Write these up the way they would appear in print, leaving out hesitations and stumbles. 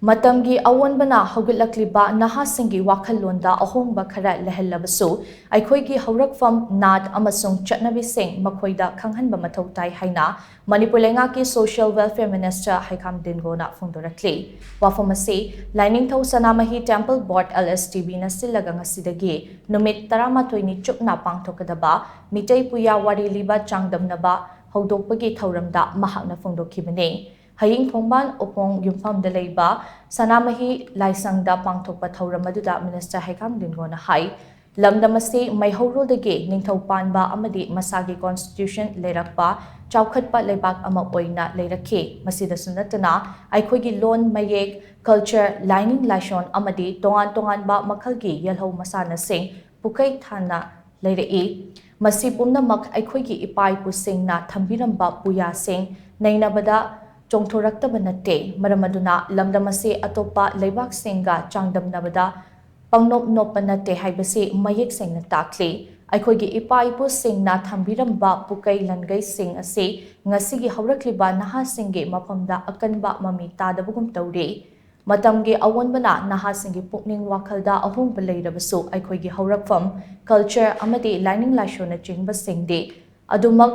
MATAMꯒꯤ AWONBANA HOUGATLAKLIBA NAHA SINGI WAKHALLONDA AHONGBA KHARA LEIHALLABASU AIKHOIGI HOURAKPHAM NAAT AMASUNG CHATNABI Shing MAKHOIDA Khang-Hanba Mathou Tai HAINA Manipur LEINGAKI Social Welfare Minister Heikham Dingo na PHONGDORAKLI WAFAM ASI LAININGTHOU SANAMAHI Temple Board LSTB na silaga ngasidagi numit 13 ni chupna pangthokadaba mitay puya wari liba changdamnaba hawdokpagi thauramda mahakna phongdokhibani Haying Thongban upong yumfam dalayba sanamahi laisangda pangthokpa thauramadu Minister Heikham Dingo na hai lamdamasi may hawrodagi ningthaupanba amadi masagi constitution leirakpa chawkhatpa leibak ama oina leirakhi masida sunatana aikhoigi lon mayek culture lining laishon amadi tongan ba makhalgi yalhau masana sing pukai thana leirai masi pumnamak aikhoigi ipai pusingna thambiramba puya sing nainabada Chongthoraktaba natte maramaduna lamdamasi atopa leibak singa changdamnabada pangnop noppa natte haibasi mayek singna takli aikhoigi ipaipu singna thambiramba pukai langai sing ase ngasigi haurakliba naha singe mafamda akanba mami tadabugum tawri matamgi awonbana naha singe pukning wakhalda ahongba leirabasu aikhoigi hourakpham culture amadi lining laishona chingba singde adumak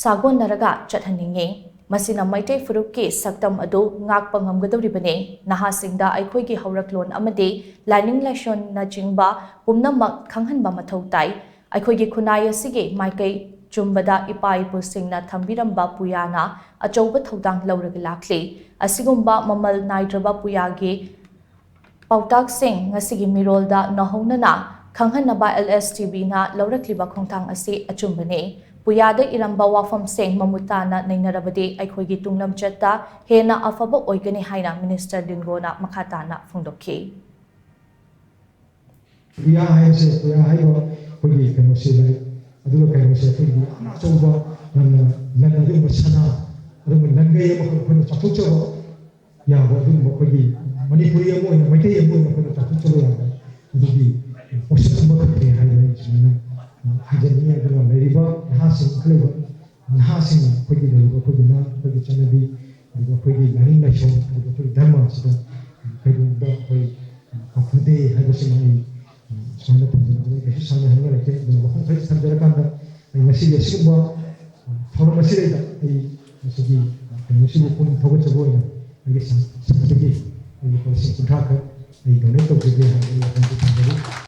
sagon naraga chathaninge Masina Maitei Furuki Saktam Adu Ngak Pangamgadoribane, Naha Singda Eikhoi Hourakhlon Amade, Lining Lashon Najingba, Pumnamak Khang-Hanba Mathou Tai, Eikhoi Kunaya Sige, Maikai, Jumbada Ipai Pusingna Thambiramba Puyana, Achoba Thodang Lauragalakli, Asigumba Mamal Naidraba Puyagi, Pautak Sing, Nasigi Mirolda Nahonana, Khang-Hanba LSTB na Hourakliba Khongthang Ase Achumbane. Puyada iramba wafam seng mamutana nainarabadi aikhoigi tunglam chatta hena afaba oigani haina Minister Dingo na makhatana phongdokhi puya haise puya haiba kogi kanose lai aduga kanose kogi choba nan adu masana adu nangai ma kono chapucho ya adu kogi manipuri mo na maitai mo na kono chapucho ya adugi osama ko hai lai sina Hajaniya dalam leriba nahasing kleba nahasing pergi leriba pergi na pergi Chanabi leriba pergi lain nation leriba pergi dharma sudah pergi dah pergi apa hari semai semana penjara itu sana hanya lagi dalam waktu saya sanjarakan dah masih dia semua orang masih ada masih pun tahu coba ya lagi sangat lagi lagi proses kontrak lagi donate tu pergi hari